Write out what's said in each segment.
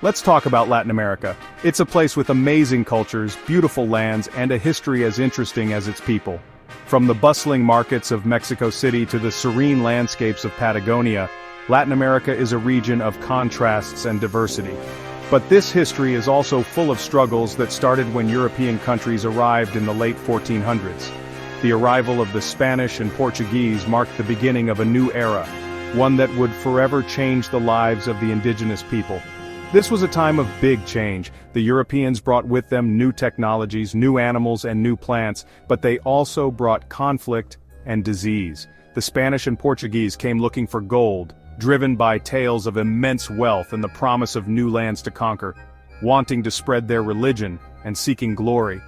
Let's talk about Latin America. It's a place with amazing cultures, beautiful lands, and a history as interesting as its people. From the bustling markets of Mexico City to the serene landscapes of Patagonia, Latin America is a region of contrasts and diversity. But this history is also full of struggles that started when European countries arrived in the late 1400s. The arrival of the Spanish and Portuguese marked the beginning of a new era, one that would forever change the lives of the indigenous people. This was a time of big change. The Europeans brought with them new technologies, new animals, and new plants, but they also brought conflict and disease. The Spanish and Portuguese came looking for gold, driven by tales of immense wealth and the promise of new lands to conquer, wanting to spread their religion and seeking glory.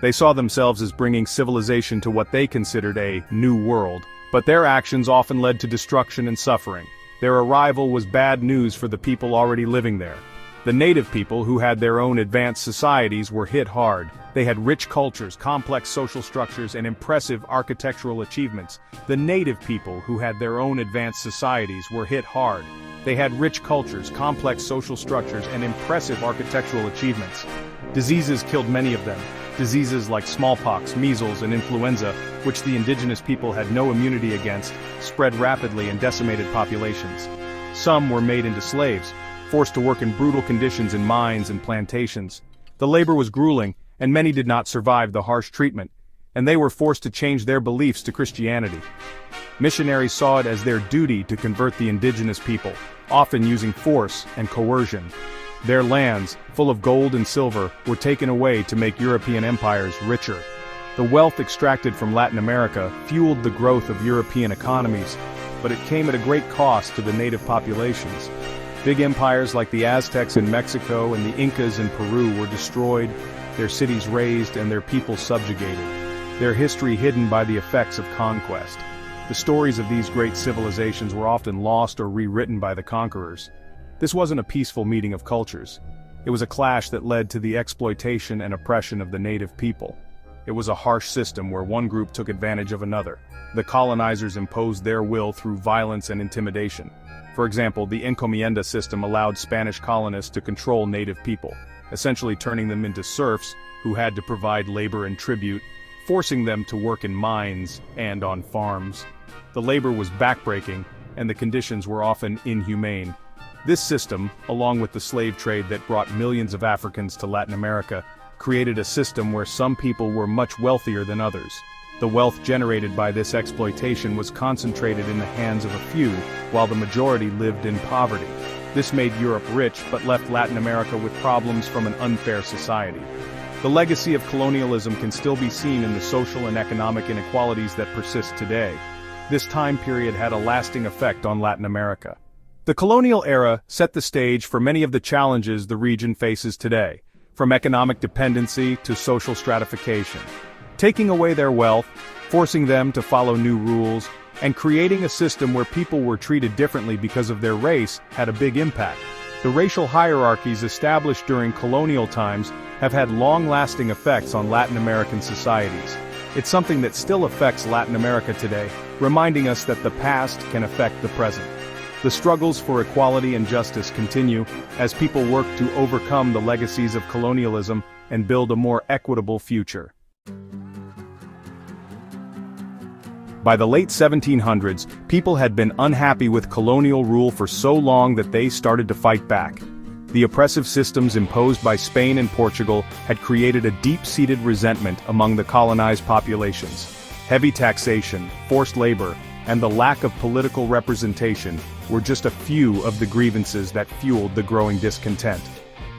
They saw themselves as bringing civilization to what they considered a new world, but their actions often led to destruction and suffering. Their arrival was bad news for the people already living there. The native people, who had their own advanced societies, were hit hard. They had rich cultures, complex social structures, and impressive architectural achievements. The native people, who had their own advanced societies, were hit hard. They had rich cultures, complex social structures, and impressive architectural achievements. Diseases killed many of them. Diseases like smallpox, measles, and influenza, which the indigenous people had no immunity against, spread rapidly and decimated populations. Some were made into slaves, forced to work in brutal conditions in mines and plantations. The labor was grueling, and many did not survive the harsh treatment, and they were forced to change their beliefs to Christianity. Missionaries saw it as their duty to convert the indigenous people, often using force and coercion. Their lands, full of gold and silver, were taken away to make European empires richer. The wealth extracted from Latin America fueled the growth of European economies, but it came at a great cost to the native populations. Big empires like the Aztecs in Mexico and the Incas in Peru were destroyed, their cities razed, and their people subjugated, their history hidden by the effects of conquest. The stories of these great civilizations were often lost or rewritten by the conquerors. This wasn't a peaceful meeting of cultures. It was a clash that led to the exploitation and oppression of the native people. It was a harsh system where one group took advantage of another. The colonizers imposed their will through violence and intimidation. For example, the encomienda system allowed Spanish colonists to control native people, essentially turning them into serfs who had to provide labor and tribute, forcing them to work in mines and on farms. The labor was backbreaking, and the conditions were often inhumane. This system, along with the slave trade that brought millions of Africans to Latin America, created a system where some people were much wealthier than others. The wealth generated by this exploitation was concentrated in the hands of a few, while the majority lived in poverty. This made Europe rich but left Latin America with problems from an unfair society. The legacy of colonialism can still be seen in the social and economic inequalities that persist today. This time period had a lasting effect on Latin America. The colonial era set the stage for many of the challenges the region faces today, from economic dependency to social stratification. Taking away their wealth, forcing them to follow new rules, and creating a system where people were treated differently because of their race had a big impact. The racial hierarchies established during colonial times have had long-lasting effects on Latin American societies. It's something that still affects Latin America today, reminding us that the past can affect the present. The struggles for equality and justice continue as people work to overcome the legacies of colonialism and build a more equitable future. By the late 1700s, people had been unhappy with colonial rule for so long that they started to fight back. The oppressive systems imposed by Spain and Portugal had created a deep-seated resentment among the colonized populations. Heavy taxation, forced labor, and the lack of political representation were just a few of the grievances that fueled the growing discontent.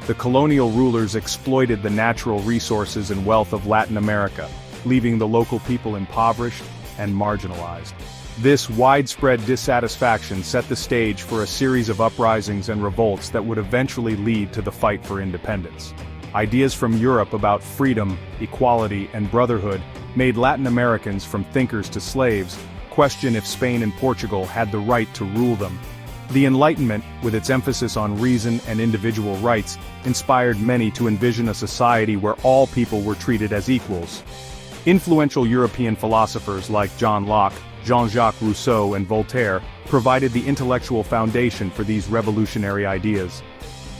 The colonial rulers exploited the natural resources and wealth of Latin America, leaving the local people impoverished and marginalized. This widespread dissatisfaction set the stage for a series of uprisings and revolts that would eventually lead to the fight for independence. Ideas from Europe about freedom, equality, and brotherhood made Latin Americans, from thinkers to slaves, question if Spain and Portugal had the right to rule them. The Enlightenment, with its emphasis on reason and individual rights, inspired many to envision a society where all people were treated as equals. Influential European philosophers like John Locke, Jean-Jacques Rousseau, and Voltaire provided the intellectual foundation for these revolutionary ideas.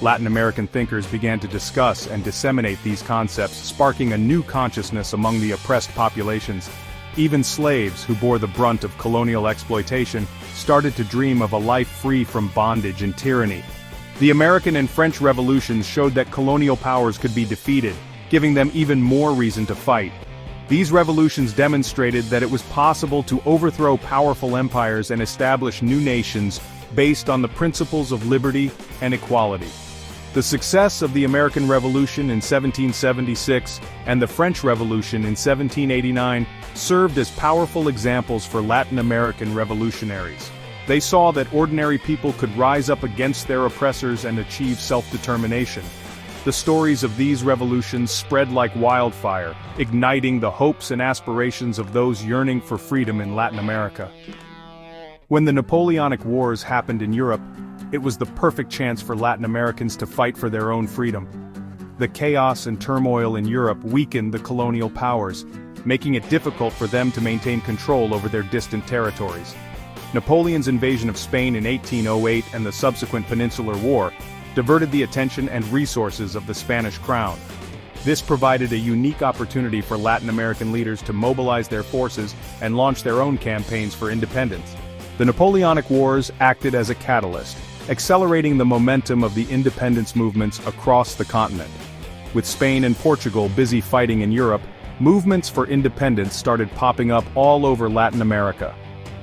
Latin American thinkers began to discuss and disseminate these concepts, sparking a new consciousness among the oppressed populations. Even slaves, who bore the brunt of colonial exploitation, started to dream of a life free from bondage and tyranny. The American and French revolutions showed that colonial powers could be defeated, giving them even more reason to fight. These revolutions demonstrated that it was possible to overthrow powerful empires and establish new nations based on the principles of liberty and equality. The success of the American Revolution in 1776 and the French Revolution in 1789 served as powerful examples for Latin American revolutionaries. They saw that ordinary people could rise up against their oppressors and achieve self-determination. The stories of these revolutions spread like wildfire, igniting the hopes and aspirations of those yearning for freedom in Latin America. When the Napoleonic Wars happened in Europe, it was the perfect chance for Latin Americans to fight for their own freedom. The chaos and turmoil in Europe weakened the colonial powers, making it difficult for them to maintain control over their distant territories. Napoleon's invasion of Spain in 1808 and the subsequent Peninsular War diverted the attention and resources of the Spanish crown. This provided a unique opportunity for Latin American leaders to mobilize their forces and launch their own campaigns for independence. The Napoleonic Wars acted as a catalyst, accelerating the momentum of the independence movements across the continent. With Spain and Portugal busy fighting in Europe, movements for independence started popping up all over Latin America.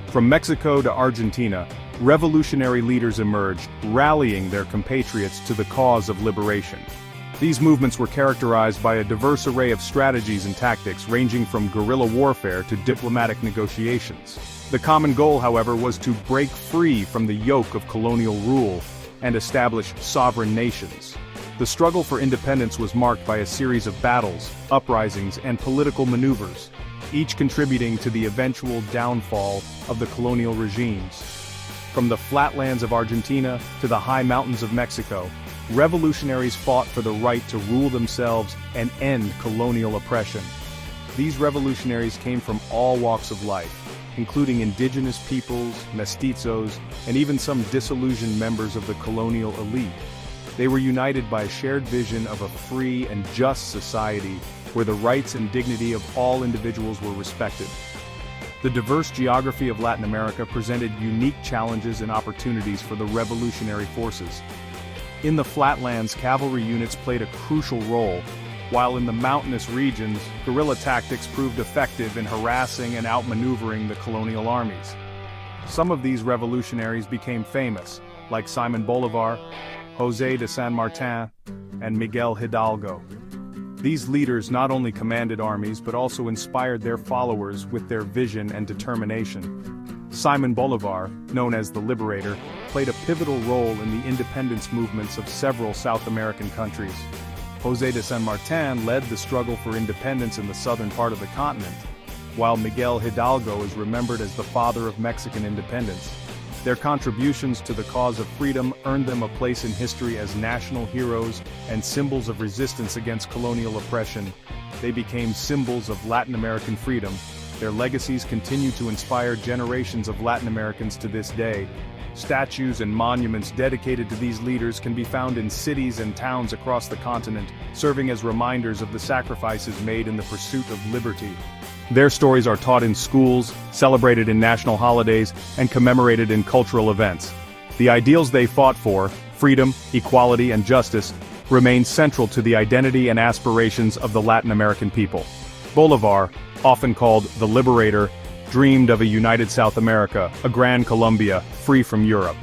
From Mexico to Argentina, revolutionary leaders emerged, rallying their compatriots to the cause of liberation. These movements were characterized by a diverse array of strategies and tactics ranging from guerrilla warfare to diplomatic negotiations. The common goal, however, was to break free from the yoke of colonial rule and establish sovereign nations. The struggle for independence was marked by a series of battles, uprisings, and political maneuvers, each contributing to the eventual downfall of the colonial regimes. From the flatlands of Argentina to the high mountains of Mexico, revolutionaries fought for the right to rule themselves and end colonial oppression. These revolutionaries came from all walks of life, including indigenous peoples, mestizos, and even some disillusioned members of the colonial elite. They were united by a shared vision of a free and just society where the rights and dignity of all individuals were respected. The diverse geography of Latin America presented unique challenges and opportunities for the revolutionary forces. In the flatlands, cavalry units played a crucial role, while in the mountainous regions, guerrilla tactics proved effective in harassing and outmaneuvering the colonial armies. Some of these revolutionaries became famous, like Simon Bolivar, José de San Martin, and Miguel Hidalgo. These leaders not only commanded armies but also inspired their followers with their vision and determination. Simon Bolivar, known as the Liberator, played a pivotal role in the independence movements of several South American countries. José de San Martin led the struggle for independence in the southern part of the continent, while Miguel Hidalgo is remembered as the father of Mexican independence. Their contributions to the cause of freedom earned them a place in history as national heroes and symbols of resistance against colonial oppression. They became symbols of Latin American freedom. Their legacies continue to inspire generations of Latin Americans to this day. Statues and monuments dedicated to these leaders can be found in cities and towns across the continent, serving as reminders of the sacrifices made in the pursuit of liberty. Their stories are taught in schools, celebrated in national holidays, and commemorated in cultural events. The ideals they fought for, freedom, equality, and justice, remain central to the identity and aspirations of the Latin American people. Bolivar, often called the Liberator, dreamed of a united South America, a Gran Colombia, free from Europe.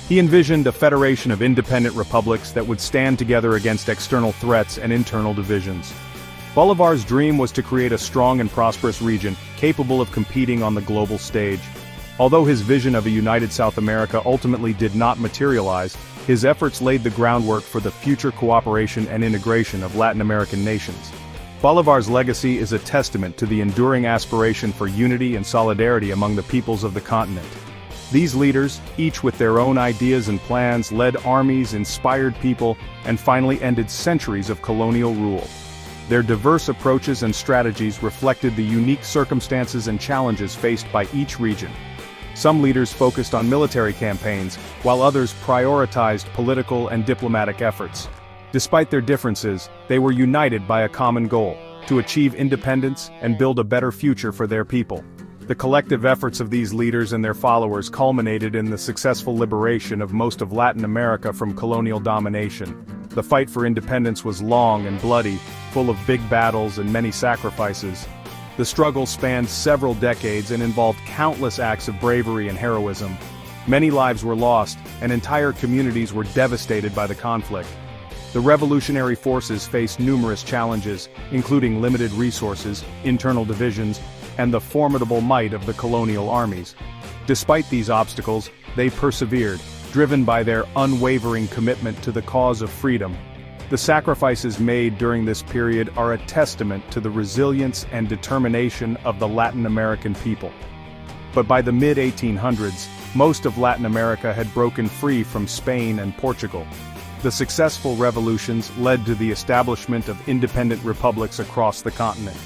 He envisioned a federation of independent republics that would stand together against external threats and internal divisions. Bolivar's dream was to create a strong and prosperous region, capable of competing on the global stage. Although his vision of a united South America ultimately did not materialize, his efforts laid the groundwork for the future cooperation and integration of Latin American nations. Bolivar's legacy is a testament to the enduring aspiration for unity and solidarity among the peoples of the continent. These leaders, each with their own ideas and plans, led armies, inspired people, and finally ended centuries of colonial rule. Their diverse approaches and strategies reflected the unique circumstances and challenges faced by each region. Some leaders focused on military campaigns, while others prioritized political and diplomatic efforts. Despite their differences, they were united by a common goal: to achieve independence and build a better future for their people. The collective efforts of these leaders and their followers culminated in the successful liberation of most of Latin America from colonial domination. The fight for independence was long and bloody, full of big battles and many sacrifices. The struggle spanned several decades and involved countless acts of bravery and heroism. Many lives were lost, and entire communities were devastated by the conflict. The revolutionary forces faced numerous challenges, including limited resources, internal divisions, and the formidable might of the colonial armies. Despite these obstacles, they persevered, driven by their unwavering commitment to the cause of freedom. The sacrifices made during this period are a testament to the resilience and determination of the Latin American people. But by the mid-1800s, most of Latin America had broken free from Spain and Portugal. The successful revolutions led to the establishment of independent republics across the continent.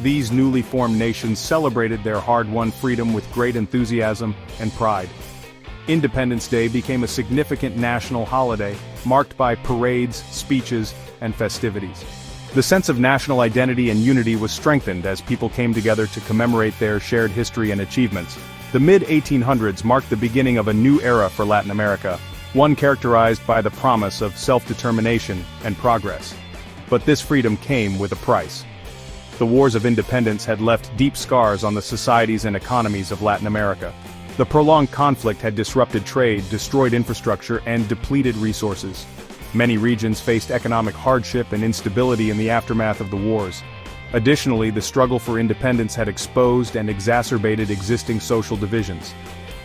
These newly formed nations celebrated their hard-won freedom with great enthusiasm and pride. Independence Day became a significant national holiday, marked by parades, speeches, and festivities. The sense of national identity and unity was strengthened as people came together to commemorate their shared history and achievements. The mid-1800s marked the beginning of a new era for Latin America, one characterized by the promise of self-determination and progress. But this freedom came with a price. The wars of independence had left deep scars on the societies and economies of Latin America. The prolonged conflict had disrupted trade, destroyed infrastructure, and depleted resources. Many regions faced economic hardship and instability in the aftermath of the wars. Additionally, the struggle for independence had exposed and exacerbated existing social divisions.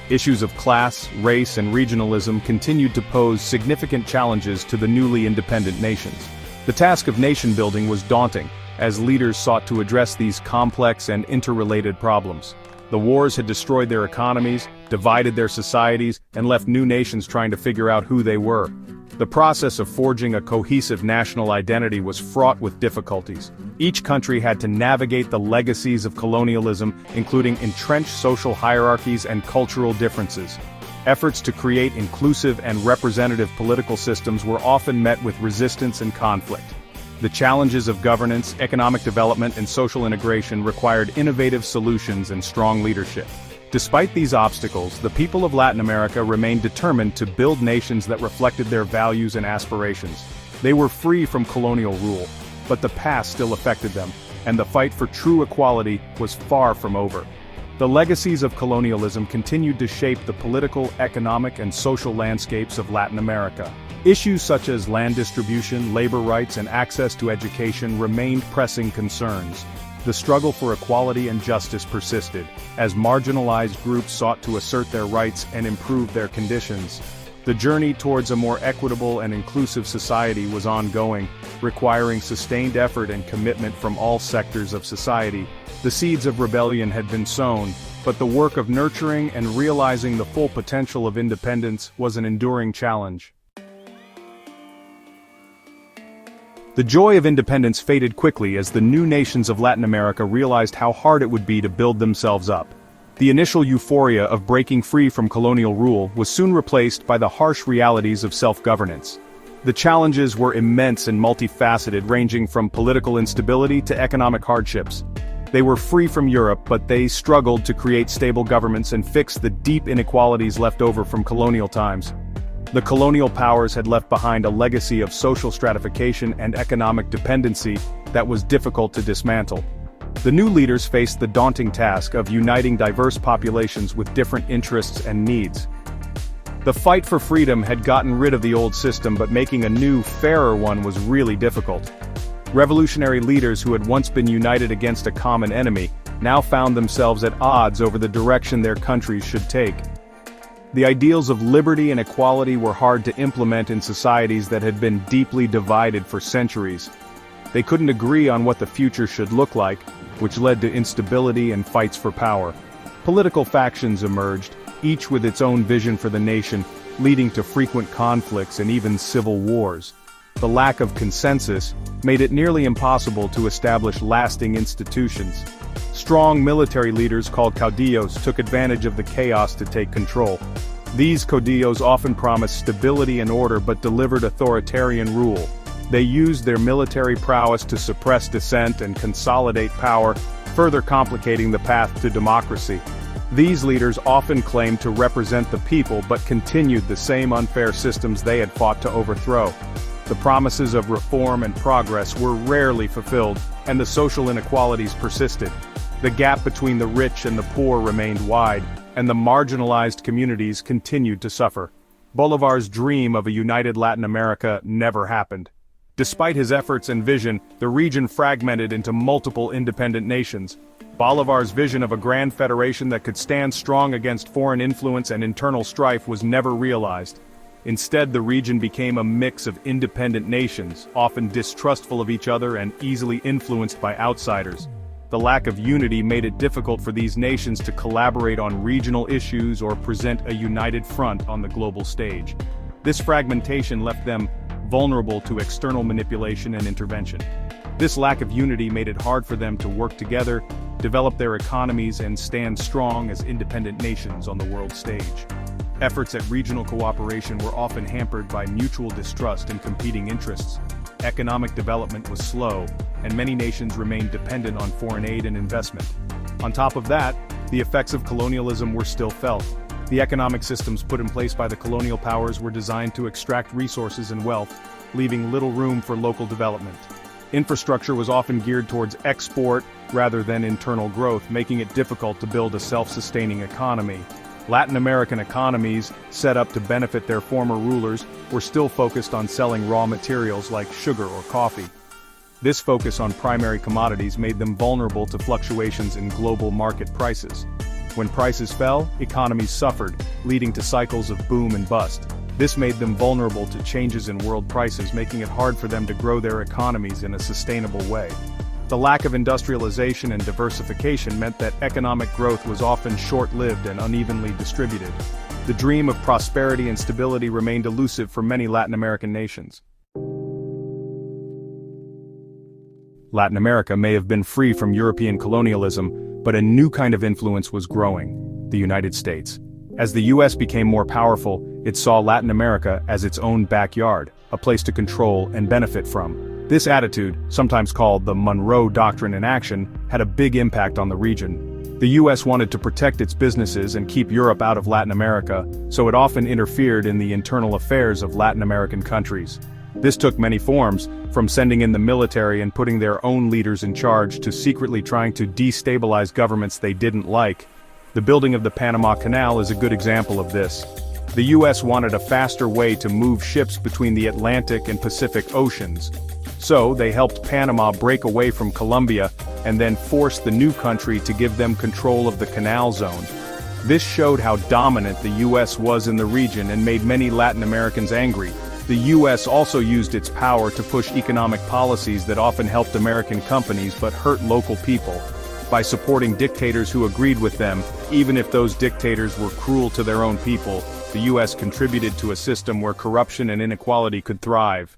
Issues of class, race, and regionalism continued to pose significant challenges to the newly independent nations. The task of nation-building was daunting, as leaders sought to address these complex and interrelated problems. The wars had destroyed their economies, divided their societies, and left new nations trying to figure out who they were. The process of forging a cohesive national identity was fraught with difficulties. Each country had to navigate the legacies of colonialism, including entrenched social hierarchies and cultural differences. Efforts to create inclusive and representative political systems were often met with resistance and conflict. The challenges of governance, economic development, and social integration required innovative solutions and strong leadership. Despite these obstacles, the people of Latin America remained determined to build nations that reflected their values and aspirations. They were free from colonial rule, but the past still affected them, and the fight for true equality was far from over. The legacies of colonialism continued to shape the political, economic, and social landscapes of Latin America. Issues such as land distribution, labor rights, and access to education remained pressing concerns. The struggle for equality and justice persisted, as marginalized groups sought to assert their rights and improve their conditions. The journey towards a more equitable and inclusive society was ongoing, requiring sustained effort and commitment from all sectors of society. The seeds of rebellion had been sown, but the work of nurturing and realizing the full potential of independence was an enduring challenge. The joy of independence faded quickly as the new nations of Latin America realized how hard it would be to build themselves up. The initial euphoria of breaking free from colonial rule was soon replaced by the harsh realities of self-governance. The challenges were immense and multifaceted, ranging from political instability to economic hardships. They were free from Europe, but they struggled to create stable governments and fix the deep inequalities left over from colonial times. The colonial powers had left behind a legacy of social stratification and economic dependency that was difficult to dismantle. The new leaders faced the daunting task of uniting diverse populations with different interests and needs. The fight for freedom had gotten rid of the old system, but making a new, fairer one was really difficult. Revolutionary leaders who had once been united against a common enemy now found themselves at odds over the direction their countries should take. The ideals of liberty and equality were hard to implement in societies that had been deeply divided for centuries. They couldn't agree on what the future should look like, which led to instability and fights for power. Political factions emerged, each with its own vision for the nation, leading to frequent conflicts and even civil wars. The lack of consensus made it nearly impossible to establish lasting institutions. Strong military leaders called caudillos took advantage of the chaos to take control. These caudillos often promised stability and order but delivered authoritarian rule. They used their military prowess to suppress dissent and consolidate power, further complicating the path to democracy. These leaders often claimed to represent the people but continued the same unfair systems they had fought to overthrow. The promises of reform and progress were rarely fulfilled, and the social inequalities persisted. The gap between the rich and the poor remained wide, and the marginalized communities continued to suffer. Bolivar's dream of a united Latin America never happened. Despite his efforts and vision, the region fragmented into multiple independent nations. Bolivar's vision of a grand federation that could stand strong against foreign influence and internal strife was never realized. Instead, the region became a mix of independent nations, often distrustful of each other and easily influenced by outsiders. The lack of unity made it difficult for these nations to collaborate on regional issues or present a united front on the global stage. This fragmentation left them vulnerable to external manipulation and intervention. This lack of unity made it hard for them to work together, develop their economies, and stand strong as independent nations on the world stage. Efforts at regional cooperation were often hampered by mutual distrust and competing interests. Economic development was slow, and many nations remained dependent on foreign aid and investment. On top of that, the effects of colonialism were still felt. The economic systems put in place by the colonial powers were designed to extract resources and wealth, leaving little room for local development. Infrastructure was often geared towards export rather than internal growth, making it difficult to build a self-sustaining economy. Latin American economies, set up to benefit their former rulers, were still focused on selling raw materials like sugar or coffee. This focus on primary commodities made them vulnerable to fluctuations in global market prices. When prices fell, economies suffered, leading to cycles of boom and bust. This made them vulnerable to changes in world prices, making it hard for them to grow their economies in a sustainable way. The lack of industrialization and diversification meant that economic growth was often short-lived and unevenly distributed. The dream of prosperity and stability remained elusive for many Latin American nations. Latin America may have been free from European colonialism, but a new kind of influence was growing: the United States. As the US became more powerful, it saw Latin America as its own backyard, a place to control and benefit from. This attitude, sometimes called the Monroe Doctrine in action, had a big impact on the region. The US wanted to protect its businesses and keep Europe out of Latin America, so it often interfered in the internal affairs of Latin American countries. This took many forms, from sending in the military and putting their own leaders in charge to secretly trying to destabilize governments they didn't like. The building of the Panama Canal is a good example of this. The US wanted a faster way to move ships between the Atlantic and Pacific Oceans. So, they helped Panama break away from Colombia, and then forced the new country to give them control of the canal zone. This showed how dominant the US was in the region and made many Latin Americans angry. The US also used its power to push economic policies that often helped American companies but hurt local people. By supporting dictators who agreed with them, even if those dictators were cruel to their own people, the US contributed to a system where corruption and inequality could thrive.